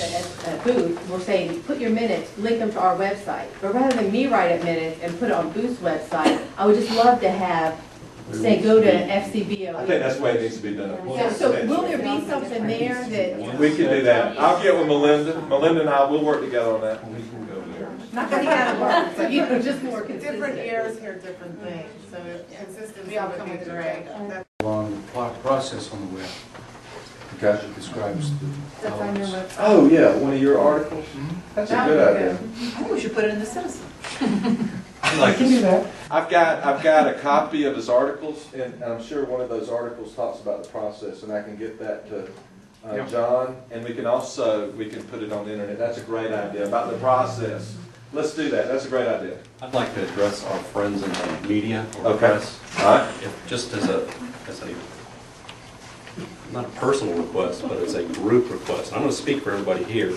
at Booth, we're saying, put your minutes, link them to our website. But rather than me write up minutes and put it on Booth's website, I would just love to have, say, go to FCBOE. I think that's the way it needs to be done. So will there be something there that? We can do that. I'll get with Melinda. Melinda and I will work together on that. We can go there. Not that he had to work, but you know, just more consistent. Different ears hear different things, so consistency would be great. Along the process on the web. Okay. It describes the That's on your elements. website. Oh, yeah, one of your articles? That's a good idea. I think we should put it in the Citizen. I can do that. I've got a copy of his articles, and I'm sure one of those articles talks about the process, and I can get that to John, and we can put it on the internet. That's a great idea, about the process. Let's do that. That's a great idea. I'd like to address our friends in the media or Okay. press. All right. Just as a, not a personal request, but as a group request. I'm going to speak for everybody here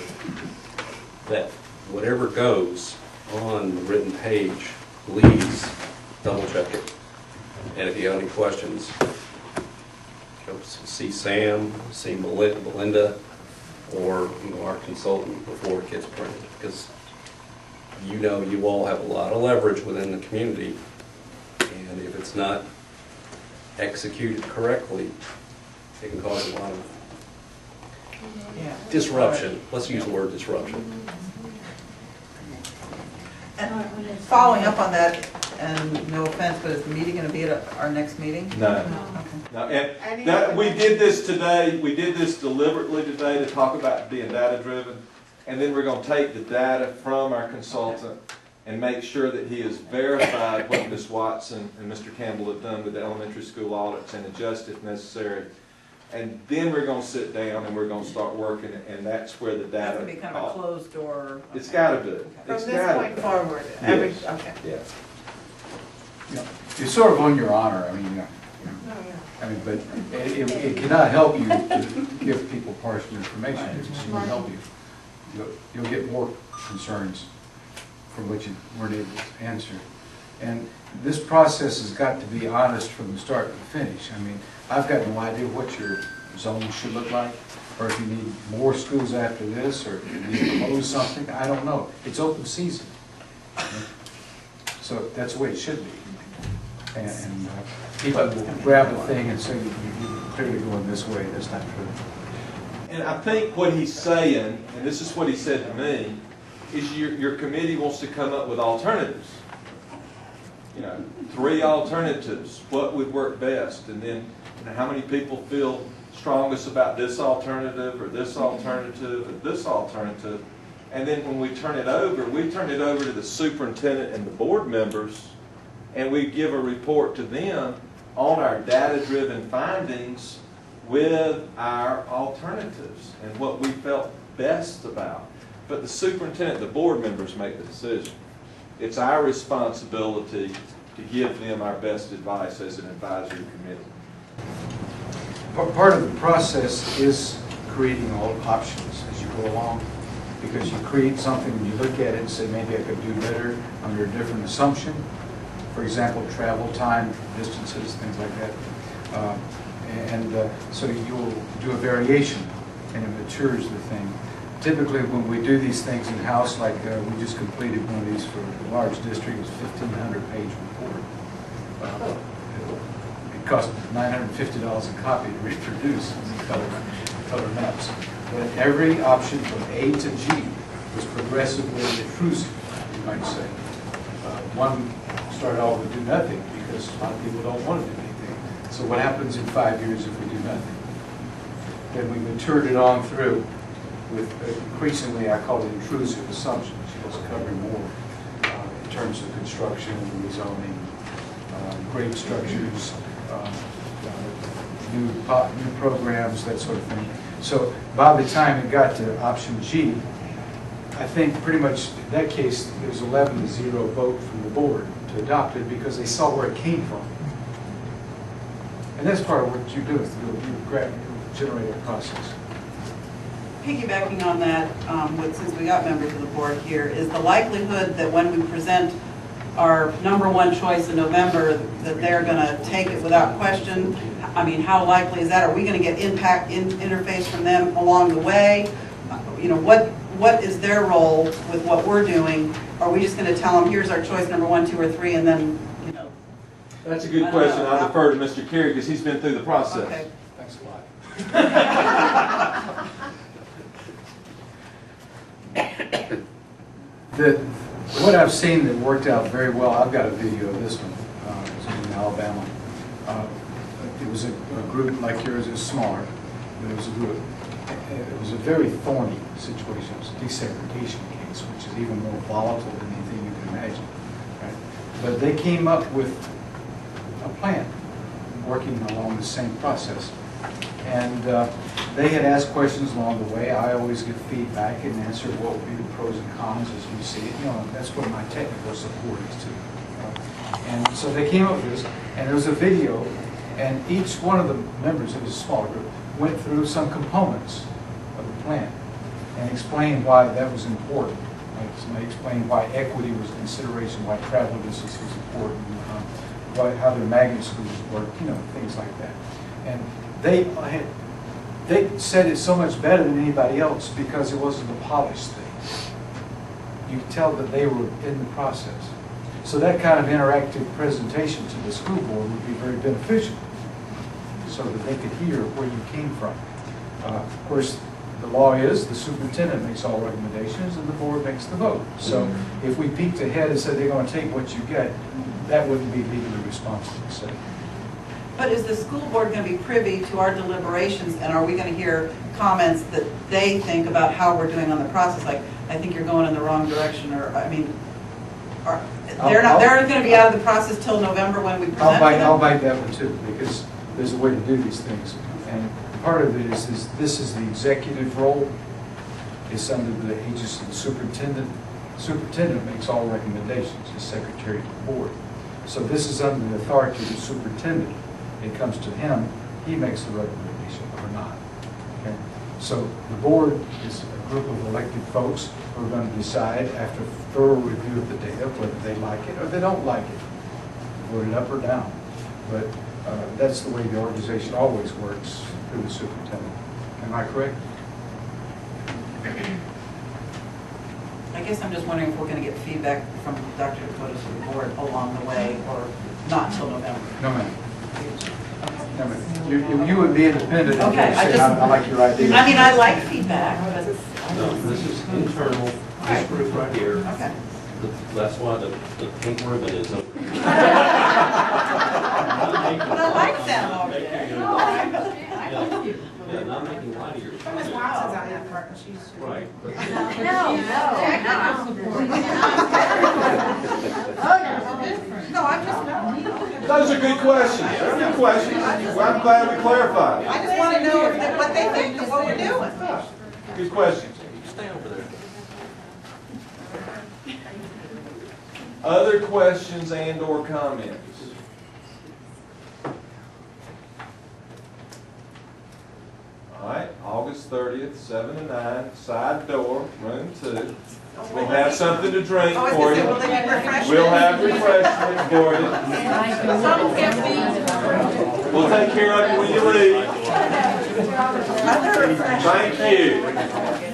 that whatever goes on the written page, please double check it. And if you have any questions, go see Sam, see Melinda, or our consultant before it gets printed, because you know you all have a lot of leverage within the community, and if it's not executed correctly, it can cause a lot of disruption. Let's use the word disruption. And following up on that, and no offense, but is the meeting going to be at our next meeting? No. Okay. No. And that, we did this today. We did this deliberately today to talk about being data-driven. And then we're going to take the data from our consultant and make sure that he has verified what Ms. Watson and Mr. Campbell have done with the elementary school audits and adjust if necessary. And then we're going to sit down and we're going to start working, and that's where the data. That's going to be kind of a closed door. Okay. It's got to be. Okay. It's From this point forward, Yes. okay. Yeah. Yeah. You're sort of on your honor. I mean, but it cannot help you to give people partial information. It just won't help you. You'll get more concerns for what you weren't able to answer. And this process has got to be honest from the start to the finish. I mean, I've got no idea what your zone should look like, or if you need more schools after this, or if you need to close something. I don't know. It's open season. So that's the way it should be. And people will grab a thing and say, you're clearly going this way. That's not true. And I think what he's saying, and this is what he said to me, is your committee wants to come up with alternatives. You know, 3 alternatives. What would work best? And then, you know, how many people feel strongest about this alternative or this alternative or this alternative? And then when we turn it over to the superintendent and the board members, and we give a report to them on our data-driven findings with our alternatives and what we felt best about. But the superintendent, the board members make the decision. It's our responsibility to give them our best advice as an advisory committee. Part of the process is creating all options as you go along, because you create something and you look at it and say, maybe I could do better under a different assumption. For example, travel time, distances, things like that. So you'll do a variation, and it matures the thing. Typically, when we do these things in-house, like we just completed one of these for a large district, it's a 1,500-page report. It cost $950 a copy to reproduce in color maps. But every option from A to G was progressively intrusive, you might say. One started off with do nothing, because a lot of people don't want to do anything. So what happens in 5 years if we do nothing? Then we matured it on through with increasingly, I call it intrusive assumptions, because covering more in terms of construction, rezoning, grade structures, new programs, that sort of thing. So by the time it got to option G, I think pretty much in that case there was 11-0 vote from the board to adopt it, because they saw where it came from. And that's part of what you do, is you generate a process. Piggybacking on that, since we got members of the board here, is the likelihood that when we present our #1 choice in November, that they're going to take it without question? I mean, how likely is that? Are we going to get interface from them along the way? you know, what is their role with what we're doing? Are we just gonna tell them, here's our choice, number 1, 2, or 3, and then, you know? That's a good I don't question. know. I defer to Mr. Carey because he's been through the process. Okay. Thanks a lot. What I've seen that worked out very well, I've got a video of this one, it was in Alabama. It was a group like yours, is smaller, but it was a group. It was a very thorny situation. It was a desegregation case, which is even more volatile than anything you can imagine. Right? But they came up with a plan, working along the same process. And they had asked questions along the way. I always give feedback and answer what would be the pros and cons as we see it. You know, that's what my technical support is too. And so they came up with this, and there was a video, and each one of the members, it was a small group, went through some components of the plan and explained why that was important. Like somebody explained why equity was a consideration, why travel distance was important, how their magnet schools work, you know, things like that. And they said it so much better than anybody else because it wasn't a polished thing. You could tell that they were in the process. So that kind of interactive presentation to the school board would be very beneficial so that they could hear where you came from. Of course, the law is the superintendent makes all recommendations and the board makes the vote. So if we peeked ahead and said they're going to take what you get, that wouldn't be legally responsible. So. But is the school board going to be privy to our deliberations, and are we going to hear comments that they think about how we're doing on the process? Like, I think you're going in the wrong direction, or, I mean, they're going to be out of the process till November when we present to them? I'll bite that one too, because there's a way to do these things. And part of it is this is the executive role. It's under the aegis of the superintendent. The superintendent makes all recommendations, as secretary of the board. So this is under the authority of the superintendent. It comes to him, he makes the recommendation or not. Okay? So the board is a group of elected folks who are going to decide after thorough review of the data whether they like it or they don't like it, vote it up or down. But that's the way the organization always works through the superintendent. Am I correct? I guess I'm just wondering if we're going to get feedback from Dr. Dakota to the board along the way, or not till November. No, ma'am. No, ma'am. You would be independent. And Okay, say, I like your idea. I mean, I like feedback, but No, this is internal, this group right here. okay. That's why the pink ribbon is up. But I like them already. Yeah, not making light of your. Ms. Watson's on that part, and she's. Right. No, I'm just, Those are good questions. They're good questions. Well, I'm glad we clarified. I just want to know what they think of what we're doing. Good questions. Stay over there. Other questions and/or comments? All right, August 30th, 7 to 9, side door, room 2. We'll have something to drink I was for going to say, will you. they be refreshments? We'll have refreshments for you. We'll take care of you when you leave. Thank you.